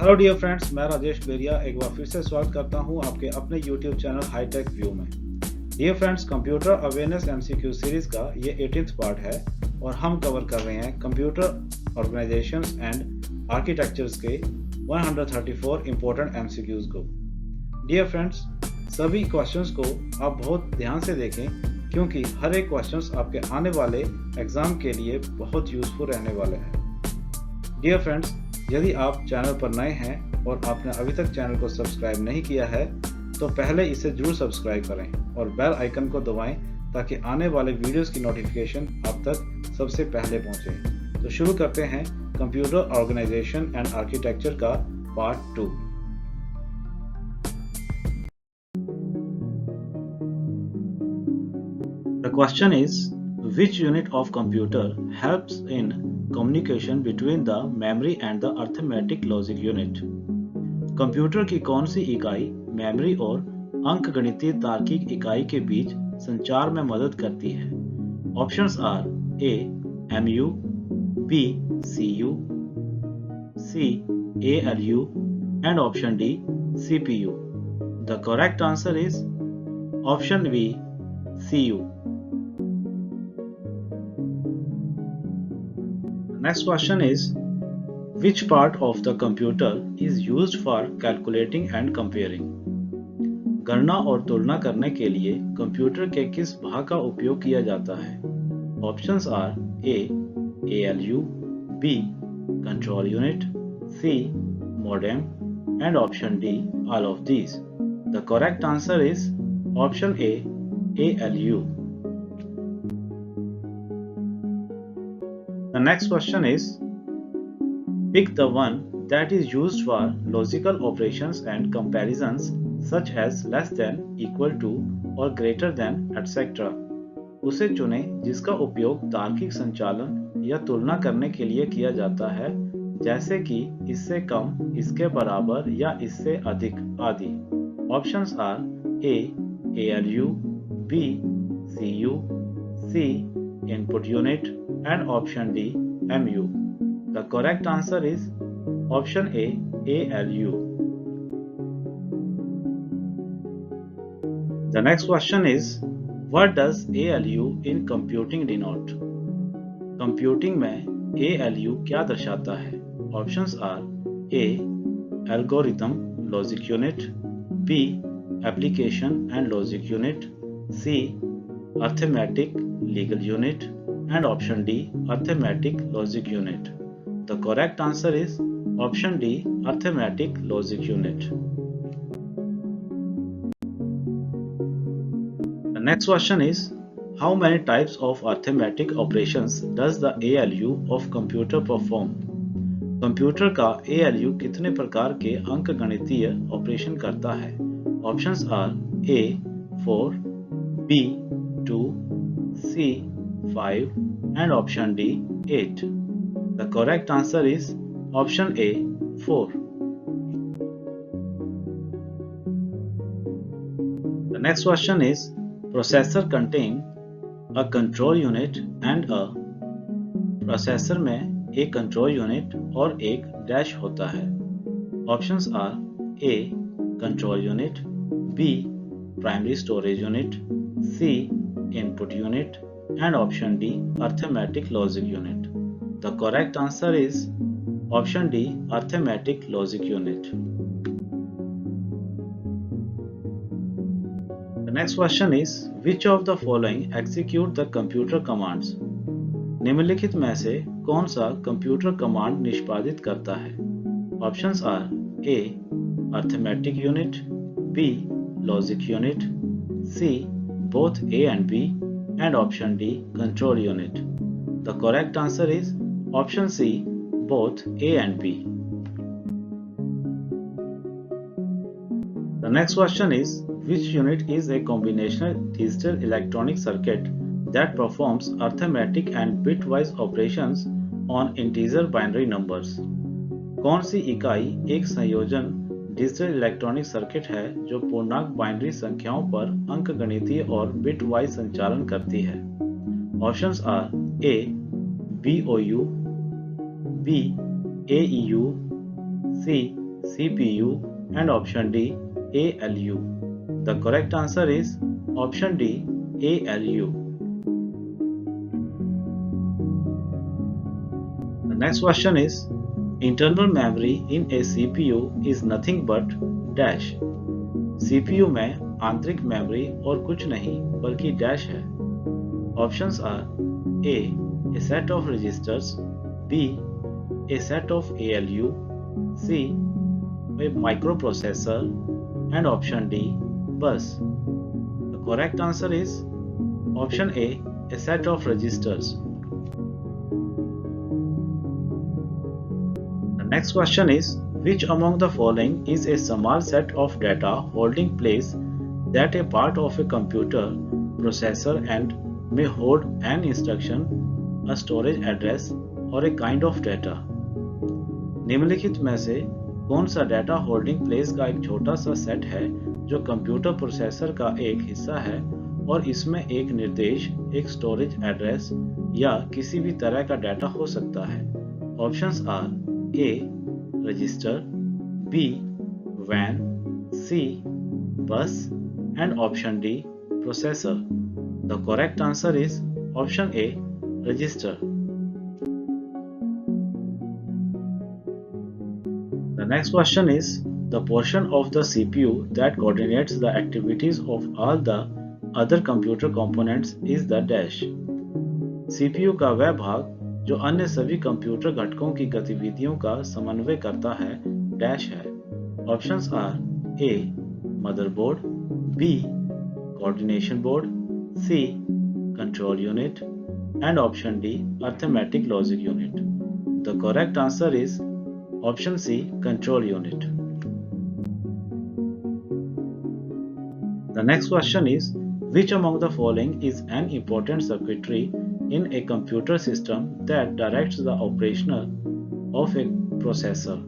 Hello dear friends, मैं राजेश गुलेरिया एक बार फिर से स्वागत करता हूं आपके अपने यूट्यूब चैनल हाईटेक व्यू में। Dear friends, computer awareness MCQ series का ये 18th पार्ट है और हम कवर कर रहे हैं कंप्यूटर ऑर्गेनाइजेशंस एंड आर्किटेक्चर्स के 134 इंपॉर्टेंट एमसीक्यूज को। डियर फ्रेंड्स, सभी क्वेश्चंस को आप बहुत ध्यान से देखें क्योंकि हर एक क्वेश्चंस आपके आने वाले एग्जाम के लिए बहुत यूजफुल रहने वाले हैं। डियर फ्रेंड्स, यदि आप चैनल पर नए हैं और आपने अभी तक चैनल को सब्सक्राइब नहीं किया है तो पहले इसे जरूर सब्सक्राइब करें और बेल आइकन को दबाएं ताकि आने वाले वीडियोस की नोटिफिकेशन आप तक सबसे पहले पहुंचे। तो शुरू करते हैं कंप्यूटर ऑर्गेनाइजेशन एंड आर्किटेक्चर का part 2। The question is, which unit of computer helps in communication between the memory and the arithmetic logic unit? Computer की कौन सी इकाई मेमोरी और अंकगणितीय तार्किक इकाई के बीच संचार में मदद करती है? Options are A MU, B CU, C ALU and option D CPU. The correct answer is option B CU. Next question is, which part of the computer is used for calculating and comparing? गणना और तुलना करने के लिए computer के किस भाग का उपयोग किया जाता है? Options are A ALU, B control unit, C modem and option D all of these. The correct answer is option A ALU. The next question is, pick the one that is used for logical operations and comparisons such as less than, equal to or greater than etc. उसे चुनें जिसका उपयोग तार्किक संचालन या तुलना करने के लिए किया जाता है, जैसे कि इससे कम, इसके बराबर या इससे अधिक आदि। Options are A ALU, B CU, C input unit and option D MU. The correct answer is option A ALU. The next question is, what does ALU in computing denote? Computing में ALU क्या दर्शाता है? Options are A algorithm logic unit, B application and logic unit, C arithmetic legal unit and option D arithmetic logic unit. The correct answer is option D arithmetic logic unit. The next question is, how many types of arithmetic operations does the ALU of computer perform? कंप्यूटर का ALU कितने प्रकार के अंकगणितीय operation करता है? Options are A 4, B 2, C 5 and option D 8. The correct answer is option A 4. The next question is, processor contain a control unit and a processor में एक कंट्रोल यूनिट और एक डैश होता है। Options are A control unit, B primary storage unit, C input unit and option D arithmetic logic unit. The correct answer is option D arithmetic logic unit. The next question is, which of the following execute the computer commands? निम्नलिखित में से कौन सा computer command निष्पादित करता है? Options are A arithmetic unit, B logic unit, C both A and B and option D control unit. The correct answer is option C both A and B. The next question is, which unit is a combinational digital electronic circuit that performs arithmetic and bitwise operations on integer binary numbers? कौन सी इकाई एक संयोजन digital electronic circuit है जो पूर्णांक binary संख्याओं पर अंकगणितीय और बिटवाइज संचालन करती है? Options are A BOU, B AEU, C CPU, and option D, ALU. The correct answer is option D, ALU. The next question is, internal memory in a CPU is nothing but dash. CPU में आंतरिक memory और कुछ नहीं बल्कि dash है. Options are A set of registers, B a set of ALU, C a microprocessor, and option D bus. The correct answer is option A set of registers. The next question is, which among the following is a small set of data holding place that a part of a computer, processor and may hold an instruction, a storage address or a kind of data? निम्नलिखित में से कौन सा data holding place का एक छोटा सा set है जो कंप्यूटर प्रोसेसर का एक हिस्सा है और इसमें एक निर्देश, एक स्टोरेज एड्रेस या किसी भी तरह का डाटा हो सकता है? Options are A register, B van, C bus and option D processor. The correct answer is option A register. The next question is, the portion of the CPU that coordinates the activities of all the other computer components is the dash. CPU का वह भाग जो अन्य सभी computer घटकों की गतिविधियों का समन्वय करता है डैश है. Options are A motherboard, B coordination board, C control unit, and option D arithmetic logic unit. The correct answer is option C control unit. The next question is, which among the following is an important circuitry in a computer system that directs the operation of a processor?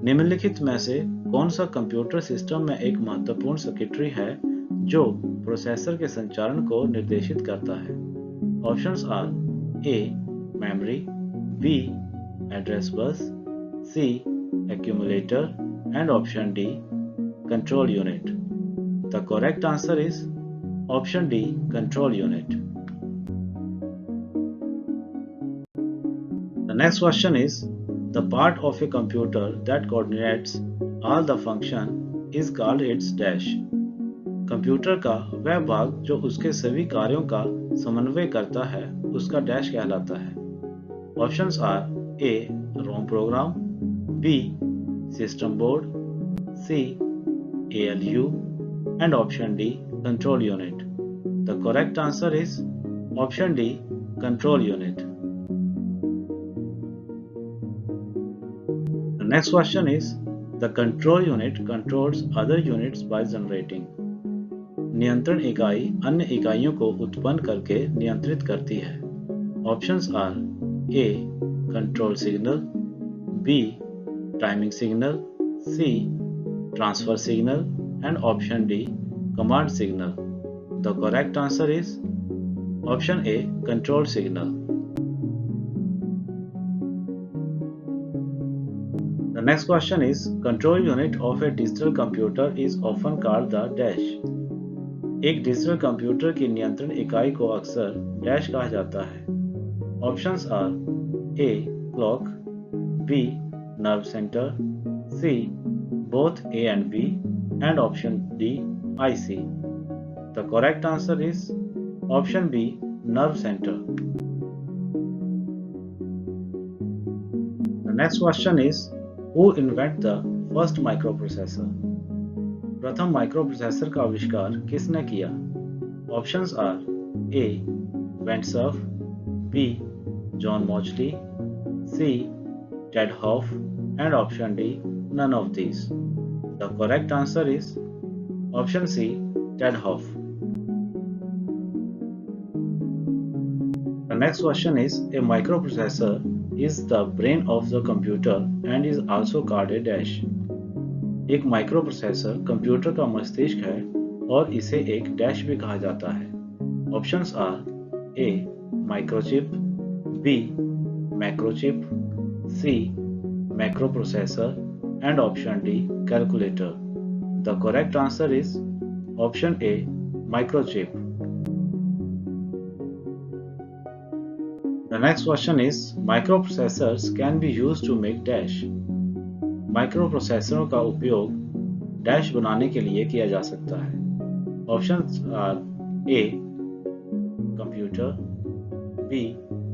निम्नलिखित में से कौन सा computer system में एक महत्वपूर्ण circuitry है जो प्रोसेसर के संचालन को निर्देशित करता है? Options are A memory, B address bus, C accumulator and option D control unit. The correct answer is option D control unit. The next question is, the part of a computer that coordinates all the function is called its dash. Computer का वह भाग जो उसके सभी कार्यों का समन्वय करता है उसका डैश कहलाता है. Options are A ROM program, B system board, C ALU and option D control unit. The correct answer is option D control unit. The next question is, the control unit controls other units by generating. नियंत्रण इकाई अन्य इकाइयों को उत्पन्न करके नियंत्रित करती है. Options are A control signal, B timing signal, C transfer signal and option D command signal. The correct answer is option A control signal. The next question is, control unit of a digital computer is often called the dash. एक digital computer की नियंत्रण इकाई को अक्सर dash कहा जाता है. Options are A clock, B nerve centre, C both A and B and option D IC. The correct answer is option B nerve centre. The next question is, Who invent the first microprocessor? प्रथम microprocessor का आविष्कार किसने किया? Options are A Vint Cerf, B John Mauchly, C Ted Hoff and option D none of these. The correct answer is option C Ted Hoff. The next question is, a microprocessor is the brain of the computer and is also called a dash. एक microprocessor computer का मस्तिष्क है और इसे एक dash भी कहा जाता है. Options are A microchip, B macrochip, C macroprocessor and option D, calculator. The correct answer is option A, microchip. The next question is microprocessors can be used to make dash. माइक्रोप्रोसेसरों का उपयोग dash बनाने के लिए किया जा सकता है। Options are A computer, B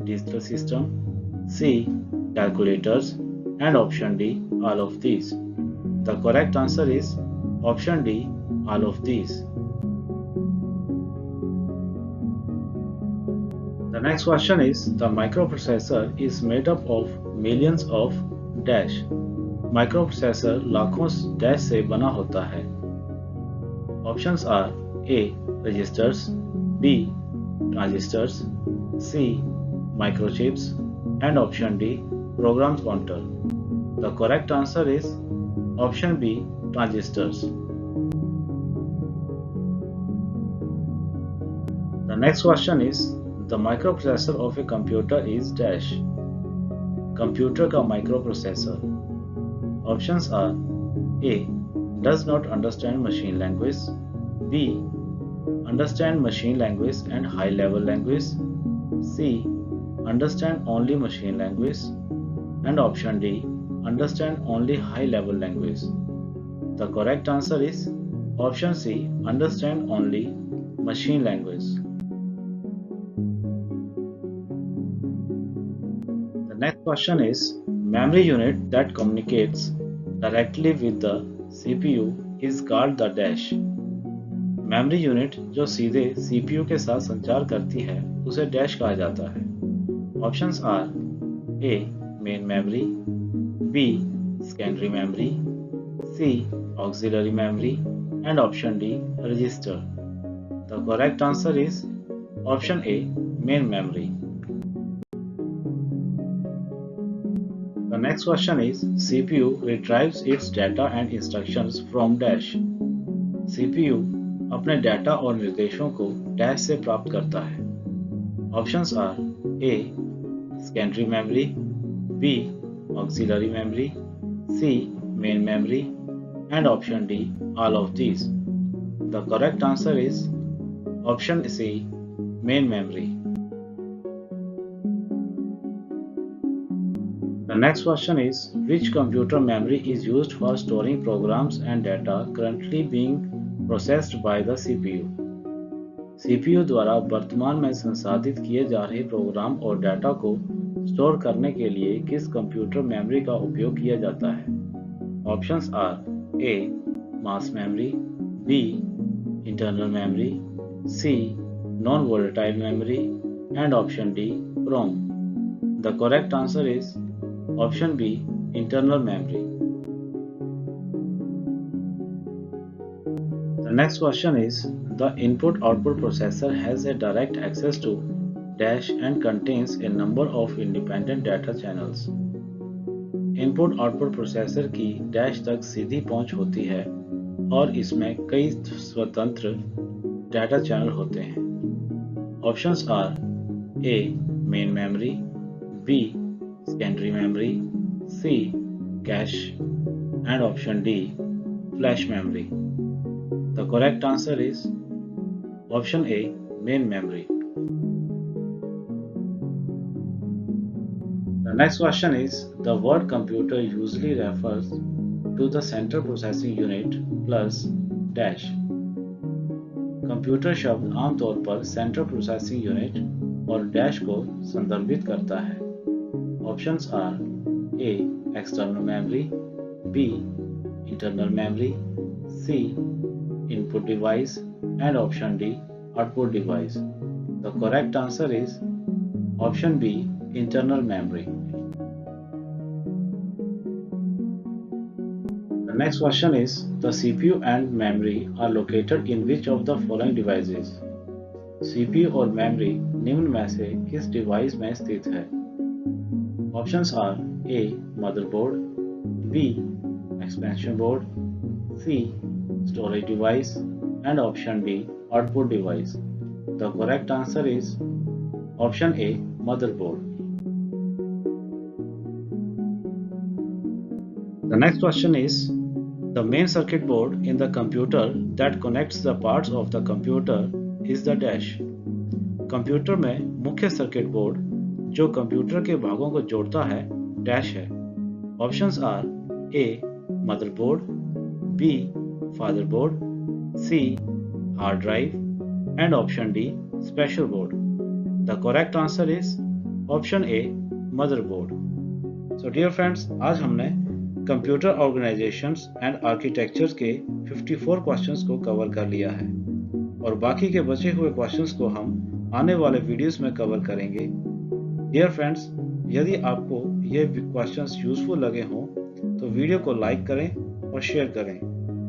digital system, C calculators and option D all of these. The correct answer is option D all of these. The next question is the microprocessor is made up of millions of dash. Microprocessor लाखों dash से बना होता है। Options are A registers, B transistors, C microchips and option D program counter. The correct answer is option B transistors. The next question is the microprocessor of a computer is dash. Computer का microprocessor. Options are A. Does not understand machine language, B. Understand machine language and high level language, C. Understand only machine language, and option D. Understand only high level language. The correct answer is option C. Understand only machine language. The next question is memory unit that communicates directly with the CPU is called the dash. Memory unit जो सीधे CPU के साथ संचार करती है उसे dash कहा जाता है। Options are A main memory, B secondary memory, C auxiliary memory and option D register. The correct answer is option A main memory. The next question is CPU retrieves its data and instructions from dash. CPU अपने data और निर्देशों को dash से प्राप्त करता है। Options are A secondary memory, B auxiliary memory, C main memory and option D all of these. The correct answer is option C main memory. The next question is which computer memory is used for storing programs and data currently being processed by the CPU? CPU द्वारा वर्तमान में संसाधित किए जा रहे programme और data को store करने के लिए किस कंप्यूटर मेमोरी का उपयोग किया जाता है? Options are A mass memory, B internal memory, C non volatile memory and option D ROM. The correct answer is Option B, internal memory. The next question is, the input-output processor has a direct access to dash and contains a number of independent data channels. Input-output processor की dash तक सीधी पहुंच होती है और इसमें कई स्वतंत्र data channel होते हैं। Options are A, main memory, B, secondary memory, C cache and option D flash memory. The correct answer is option A main memory. The next question is the word computer usually refers to the central processing unit plus dash. Computer शब्द आमतौर पर central processing unit और dash को संदर्भित करता है। Options are A. External memory, B. Internal memory, C. Input device and option D. Output device. The correct answer is option B. Internal memory. The next question is the CPU and memory are located in which of the following devices? CPU और memory निम्न में से किस device में स्थित है? Options are A. Motherboard, B. Expansion board, C. Storage device and option D. Output device. The correct answer is option A. Motherboard. The next question is, the main circuit board in the computer that connects the parts of the computer is the dash. Computer में मुख्य circuit board जो computer के भागों को जोड़ता है dash है. Options are A motherboard, B fatherboard, C hard drive and option D special board. The correct answer is option A motherboard. So dear friends, आज हमने कंप्यूटर ऑर्गेनाइजेशंस एंड आर्किटेक्चर्स के 54 क्वेश्चंस को कवर कर लिया है और बाकी के बचे हुए क्वेश्चंस को हम आने वाले वीडियोस में कवर करेंगे. डियर फ्रेंड्स, यदि आपको ये क्वेश्चंस यूजफुल लगे हों तो वीडियो को लाइक करें और शेयर करें.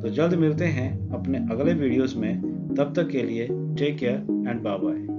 तो जल्द मिलते हैं अपने अगले वीडियोस में. तब तक के लिए take care and bye bye.